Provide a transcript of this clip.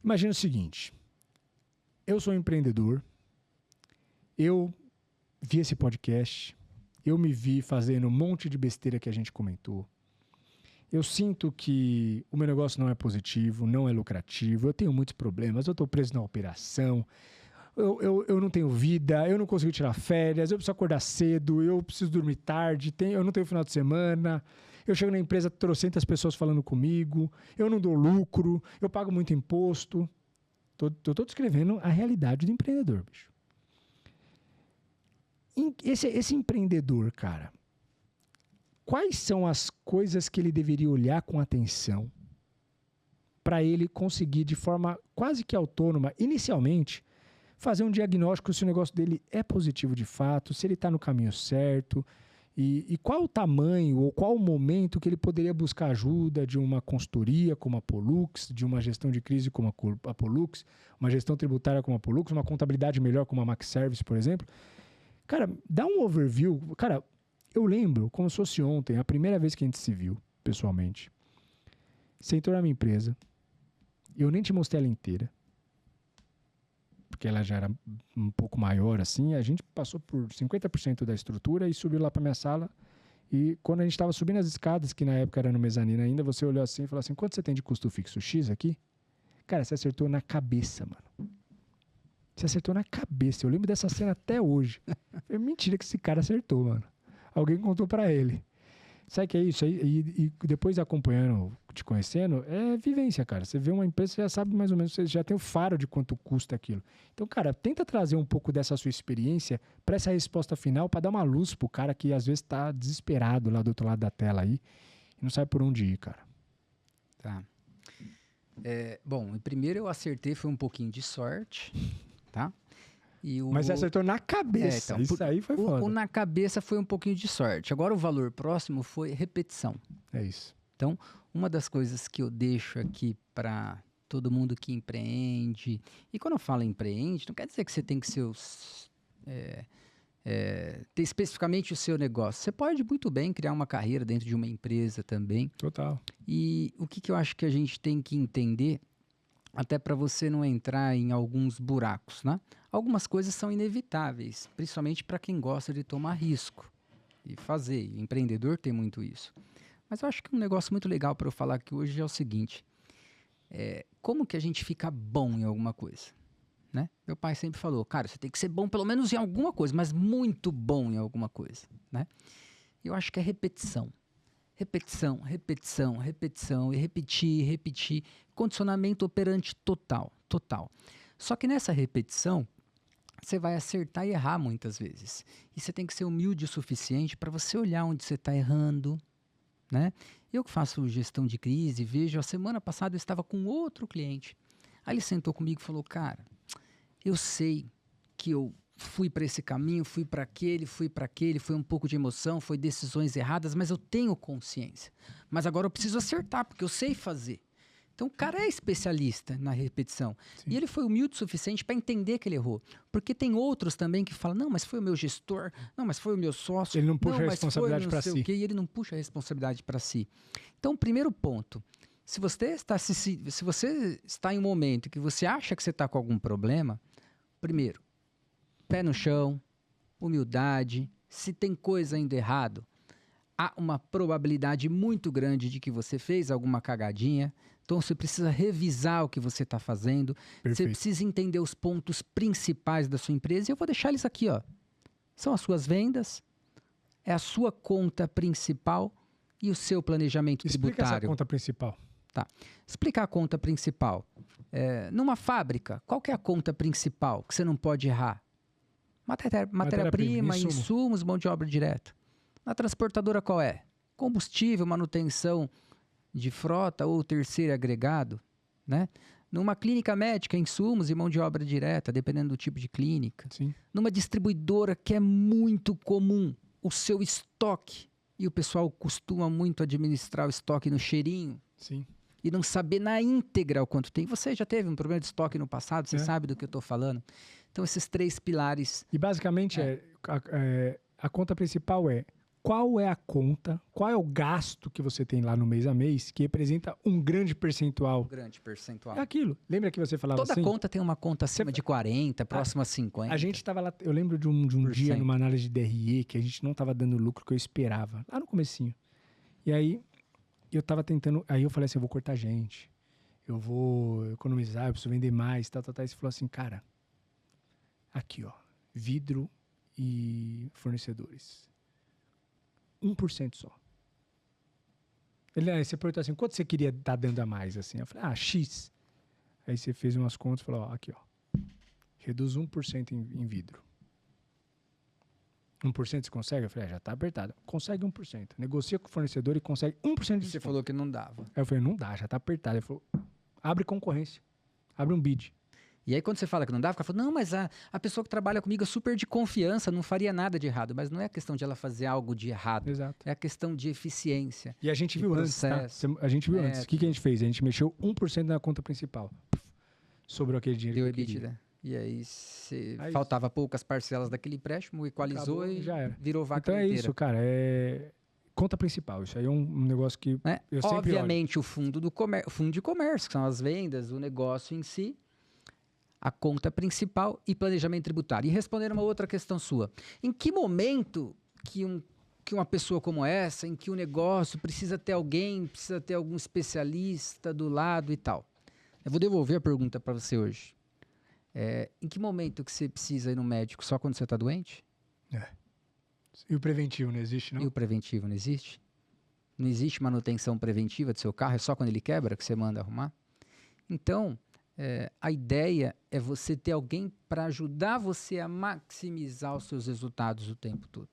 Imagina o seguinte, eu sou um empreendedor, eu vi esse podcast, eu me vi fazendo um monte de besteira que a gente comentou. Eu sinto que o meu negócio não é positivo, não é lucrativo, eu tenho muitos problemas, eu estou preso na operação, eu não tenho vida, eu não consigo tirar férias, eu preciso acordar cedo, eu preciso dormir tarde, eu não tenho final de semana, eu chego na empresa, trocentas pessoas falando comigo, eu não dou lucro, eu pago muito imposto. Eu estou descrevendo a realidade do empreendedor, bicho. Esse empreendedor, cara, quais são as coisas que ele deveria olhar com atenção para ele conseguir, de forma quase que autônoma, inicialmente, fazer um diagnóstico se o negócio dele é positivo de fato, se ele está no caminho certo, e qual o tamanho ou qual o momento que ele poderia buscar ajuda de uma consultoria como a Pollux, de uma gestão de crise como a Pollux, uma gestão tributária como a Pollux, uma contabilidade melhor como a Max Service, por exemplo. Cara, dá um overview. Cara, eu lembro, como se fosse ontem, a primeira vez que a gente se viu, pessoalmente. Você entrou na minha empresa, eu nem te mostrei ela inteira, porque ela já era um pouco maior, assim, a gente passou por 50% da estrutura e subiu lá para minha sala, e quando a gente estava subindo as escadas, que na época era no mezanino ainda, você olhou assim e falou assim, quanto você tem de custo fixo X aqui? Cara, você acertou na cabeça, mano. Você acertou na cabeça, eu lembro dessa cena até hoje. Foi mentira que esse cara acertou, mano. Alguém contou para ele. Sabe o que é isso? E depois acompanhando, te conhecendo, é vivência, cara. Você vê uma empresa, você já sabe mais ou menos, você já tem o faro de quanto custa aquilo. Então, cara, tenta trazer um pouco dessa sua experiência para essa resposta final, para dar uma luz pro cara que às vezes tá desesperado lá do outro lado da tela aí e não sabe por onde ir, cara. Tá. Bom, primeiro eu acertei, foi um pouquinho de sorte, tá? Mas você acertou na cabeça. Então, isso aí foi foda. O na cabeça foi um pouquinho de sorte. Agora o valor próximo foi repetição. É isso. Então, uma das coisas que eu deixo aqui para todo mundo que empreende, e quando eu falo empreende, não quer dizer que você tem que ser ter especificamente o seu negócio. Você pode muito bem criar uma carreira dentro de uma empresa também. Total. E o que eu acho que a gente tem que entender, até para você não entrar em alguns buracos, né? Algumas coisas são inevitáveis, principalmente para quem gosta de tomar risco e fazer. O empreendedor tem muito isso. Mas eu acho que um negócio muito legal para eu falar aqui hoje é o seguinte, como que a gente fica bom em alguma coisa? Né? Meu pai sempre falou, cara, você tem que ser bom pelo menos em alguma coisa, mas muito bom em alguma coisa. Né? Eu acho que é repetição. Repetição, repetição, repetição, e repetir. Condicionamento operante total. Só que nessa repetição, você vai acertar e errar muitas vezes. E você tem que ser humilde o suficiente para você olhar onde você está errando. Né? Eu que faço gestão de crise, vejo, a semana passada eu estava com outro cliente. Aí ele sentou comigo e falou, cara, eu sei que eu fui para esse caminho, fui para aquele, foi um pouco de emoção, foi decisões erradas, mas eu tenho consciência. Mas agora eu preciso acertar, porque eu sei fazer. Então o cara é especialista na repetição. Sim. E ele foi humilde o suficiente para entender que ele errou. Porque tem outros também que falam, não, mas foi o meu gestor, não, mas foi o meu sócio. Ele não puxa a responsabilidade para si. E ele não puxa a responsabilidade para si. Então, primeiro ponto, se você está em um momento que você acha que você está com algum problema, primeiro, pé no chão, humildade, se tem coisa indo errado, há uma probabilidade muito grande de que você fez alguma cagadinha, então você precisa revisar o que você está fazendo, Perfeito. Você precisa entender os pontos principais da sua empresa, e eu vou deixar eles aqui, ó. São as suas vendas, é a sua conta principal e o seu planejamento tributário. Explica essa conta principal. Tá. Explicar a conta principal. Numa fábrica, qual que é a conta principal que você não pode errar? Matéria-prima, insumos, mão de obra direta. Na transportadora qual é? Combustível, manutenção de frota ou terceiro agregado, né? Numa clínica médica, insumos e mão de obra direta, dependendo do tipo de clínica. Sim. Numa distribuidora que é muito comum, o seu estoque, e o pessoal costuma muito administrar o estoque no cheirinho. Sim. E não saber na íntegra o quanto tem. Você já teve um problema de estoque no passado, você sabe do que eu estou falando. Então, esses 3 pilares... E basicamente, a conta principal é qual é a conta, qual é o gasto que você tem lá no mês a mês, que representa um grande percentual. Grande percentual. É aquilo. Lembra que você falava Toda assim? conta tem uma conta acima de 40, próxima a 50. A gente estava lá, eu lembro de um dia 100%. numa análise de DRE que a gente não estava dando o lucro que eu esperava, lá no comecinho. E aí eu tava tentando, aí eu falei assim, eu vou cortar gente, eu vou economizar, eu preciso vender mais, tal. E você falou assim, cara, aqui ó, vidro e fornecedores. 1% só. Aí você perguntou assim, quanto você queria estar dando a mais? Assim? Eu falei, X. Aí você fez umas contas e falou, ó, aqui ó, reduz 1% em vidro. 1% você consegue? Eu falei, já tá apertado. Consegue 1%. Negocia com o fornecedor e consegue 1% de desconto. Você falou que não dava. Aí eu falei, não dá, já tá apertado. Ele falou, abre concorrência, abre um bid. E aí quando você fala que não dava, o cara fala, não, mas a pessoa que trabalha comigo é super de confiança, não faria nada de errado. Mas não é a questão de ela fazer algo de errado. Exato. É a questão de eficiência. E a gente viu antes, tá? A gente viu antes. O que a gente fez? A gente mexeu 1% na conta principal. Sobrou aquele dinheiro Deu que eu queria. EBITDA. E aí faltava poucas parcelas daquele empréstimo, equalizou. Acabou, e já era. Virou vaca Então é leiteira. isso, cara. É conta principal. Isso aí é um negócio que eu sempre Obviamente, o fundo de comércio, que são as vendas, o negócio em si, a conta principal e planejamento tributário. E responder uma outra questão sua. Em que momento que uma pessoa como essa, em que o negócio precisa ter alguém, precisa ter algum especialista do lado e tal? Eu vou devolver a pergunta para você hoje. Em que momento que você precisa ir no médico? Só quando você está doente? E o preventivo não existe, não? E o preventivo não existe? Não existe manutenção preventiva do seu carro? É só quando ele quebra que você manda arrumar? Então, a ideia é você ter alguém para ajudar você a maximizar os seus resultados o tempo todo.